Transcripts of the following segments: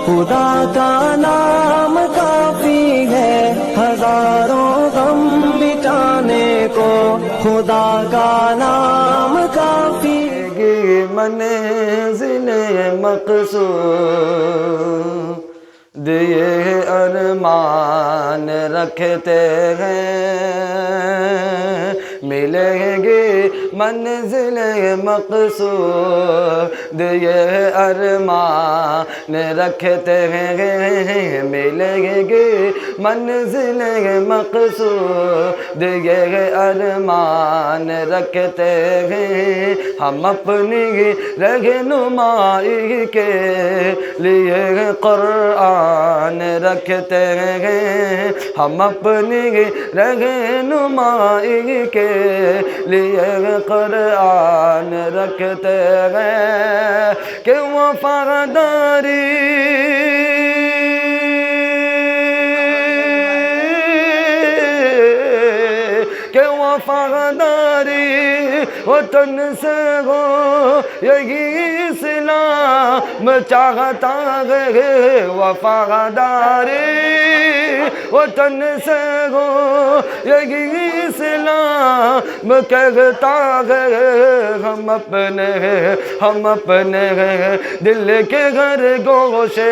خدا کا نام کافی ہے ہزاروں غم مٹانے کو، خدا کا نام کافی ہے منزل مقصود، یہ ارمان رکھتے ہیں ملے گی منزل مقصود، یہ ارمان رکھتے ہیں ملے گی منزل مقصود، یہ ارمان رکھتے ہیں ہم اپنی رہنمائی کے لیے قرآن رکھتے ہیں، ہم اپنی رہنمائی کے لیے قرآن رکھتے ہیں کہ وفاداری وطن سے ہو یہی اسلام چاہتا ہے، وفاداری وطن سے ہو یہی اسلام کہتا ہے، ہم اپنے دل کے گھر گوشے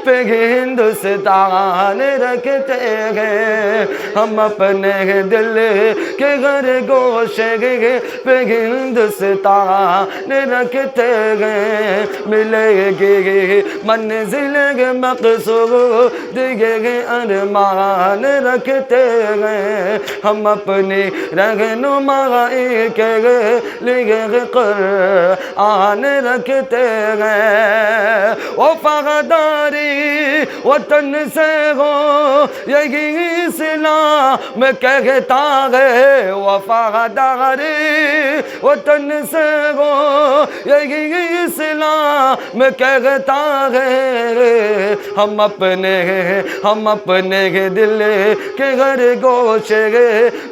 پہ ہندوستان رکھتے ہیں، ہم اپنے دل کے گھر گوشے پہ ہندوستان رکھتے ہیں، ملے گی منزل مقصود، یہ ارمان رکھتے ہیں ہم اپنی رہنمائی کے لیے قرآن رکھتے ہیں، وفاداری وطن سے ہو یہی اسلام کہتا ہے، وفاداری وطن سے ہو یہی اسلام کہتا ہے، ہم اپنے دل کے گھر گوشے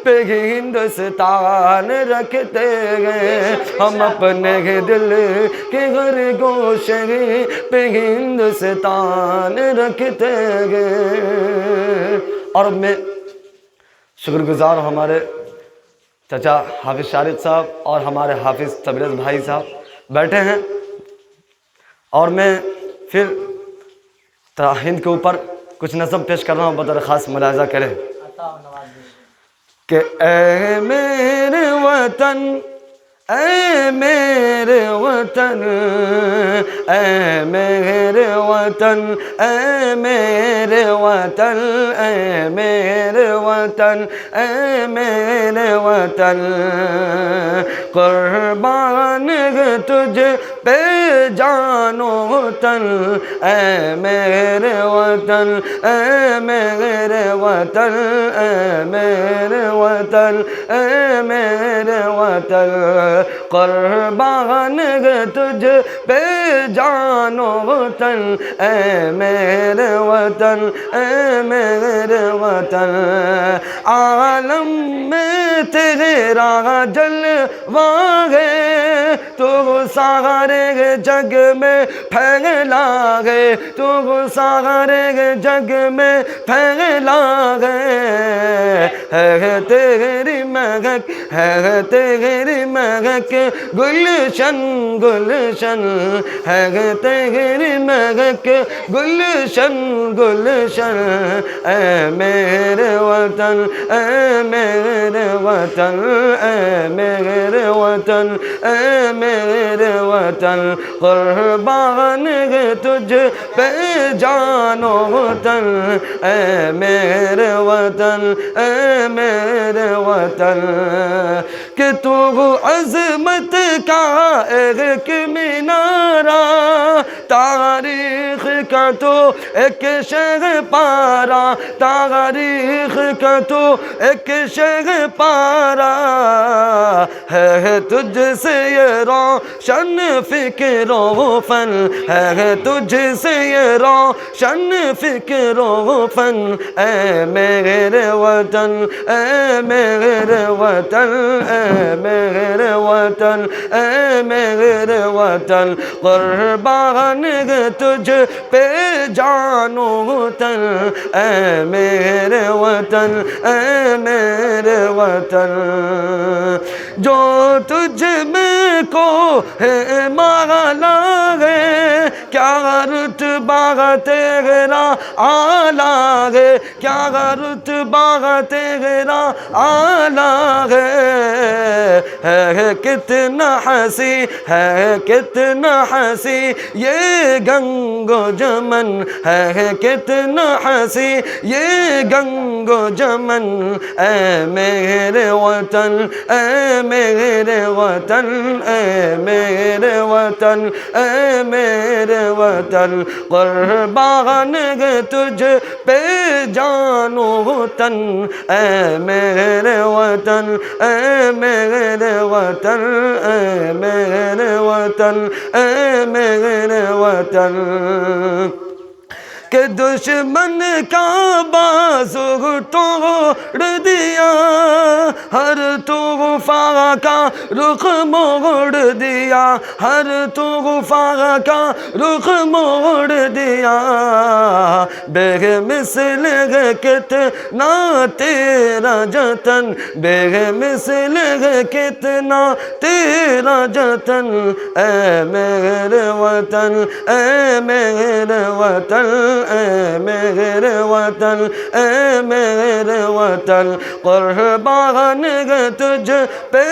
پہ ہندوستان رکھتے ہیں، ہم اپنے دل کے گھر گوشے پہ ہندوستان رکھتے ہیں۔ اور میں شکر گزار ہوں ہمارے چچا حافظ شارق صاحب اور ہمارے حافظ تبریز بھائی صاحب بیٹھے ہیں، اور میں پھر ہند کے اوپر کچھ نظم پیش کر رہا ہوں، بطور خاص ملاحظہ کریں کہ اے میرے وطن، اے میرے وطن، اے میرے وطن، اے میرے وطن، اے میرے وطن، اے میرے وطن، قربان تجھ پہ جان و تن، اے میرے وطن، اے میرے وطن، اے میرے وطن، اے میرے وطن، قربان تجھ پہ جان و تن، اے میرے وطن، اے میرے وطن، عالم میں تیرا جلوہ ہے، تو سارے جگ میں پھیلا ہے، تو سارے جگ میں پھیلا ہے تیری مہک، ہے تیری مہک گلشن گلشن، ہے تیری مہک گلشن گلشن، اے میرے وطن، اے میرے وطن، اے میرے وطن، اے میرے وطن، قربان تجھ پہ جان و تن، اے میرے وطن، اے میرے وطن، کہ تو عظمت کا ایک مینارہ، تاریخ کا تو ایک شہ پارا، تاریخ کا تو ایک شہ پارا، ہے تجھ سے یہ روشن فکر و فن، ہے تجھ سے یہ روشن فکر و فن، اے میرے وطن، اے میرے وطن، اے میرے وطن، اے میرے وطن، قربان تجھ پہ جانو وطن، اے میرے وطن، اے میرے وطن، جو تجھ میں کو ہے مالا ہے، کیا رتبہ تیرا اعلیٰ ہے، کیا رتبہ تیرا اعلیٰ ہے کتنا حسی، ہے کتنا حسی یہ گنگ و جمن، ہے کتنا حسی یہ گنگ و جمن، اے میرے وطن، اے میرے وطن، اے میرے وطن، اے میرے وطن، قربان ہے تجھ پہ جان و تن، اے میرے وطن، اے میرے وطن، اے میرے وطن، اے میرے وطن، کہ دشمن کا بازو توڑ دیا، ہر طوفان کا رخ موڑ دیا، ہر طوفان کا رخ موڑ دیا، بے مثل ہے کتنا تیرا جتن، بے مثل ہے کتنا تیرا جتن، اے میرے وطن، اے میرے وطن، اے میرے وطن، اے میرے وطن، قربان ہے تجھ پہ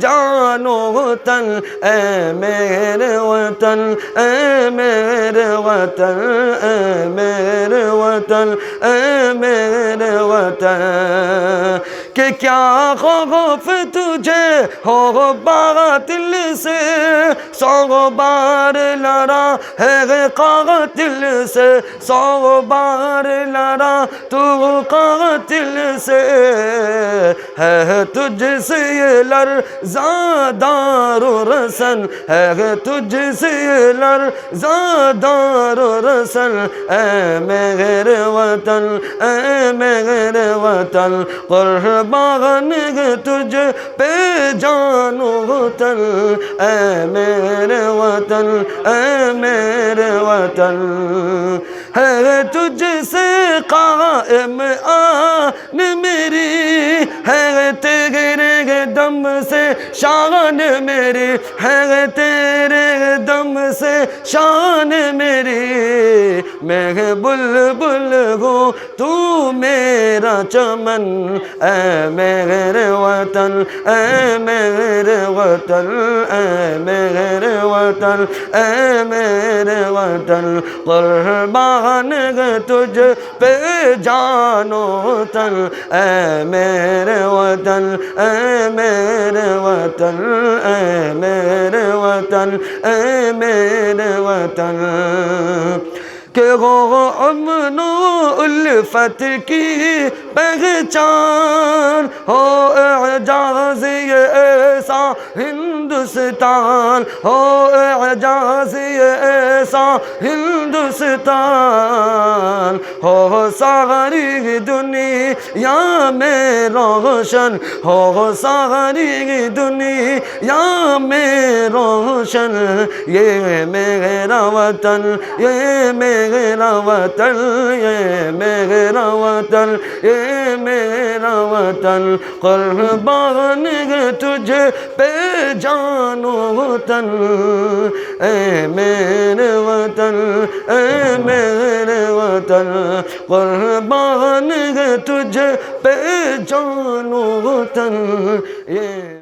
جان و تن، اے میرے وطن، اے میرے وطن، اے میرے وطن، اے میرے وطن، کہ کیا خوف تجھے ہو باطل سے، 100 بار لڑا ہے قاتل سے، 100 بار لڑا تو قاتل سے، ہے تجھ سے یہ لرزاں دار و رسن، ہے تجھ سے یہ لرزاں دار و رسن، اے میرے وطن، اے میرے وطن، قربان ہے تجھ پہ جان و وطن، اے میرے وطن، اے میرے وطن، ہے تجھ سے قائم آن میری، ہے تیرے دم سے شان میری، ہے تیرے دم سے شان میری، میں بلبل ہوں تو میرا چمن، اے میرے وطن، اے میرے وطن، اے میرے وطن، اے میرے وطن، قربان ہے تجھ پہ جان و تن، اے میرے وطن، اے میرے وطن، اے میرے وطن، اے میرے وطن، کہ وہ امن و الفت کی پہچان ہو، اعجاز یہ ایسا ہندوستان ہو، اعجاز یہ ایسا ہندوستان ہو، ساری دنیا میں روشن ہو، ساری دنیا میں روشن، یہ میرا وطن، یہ میرا وطن، یہ میرا وطن، یہ میرا وطن، قربان ہے تجھ پہ جان و وطن، اے میرے وطن، اے میرے وطن، قربان ہے تجھ پہ جان و وطن، یہ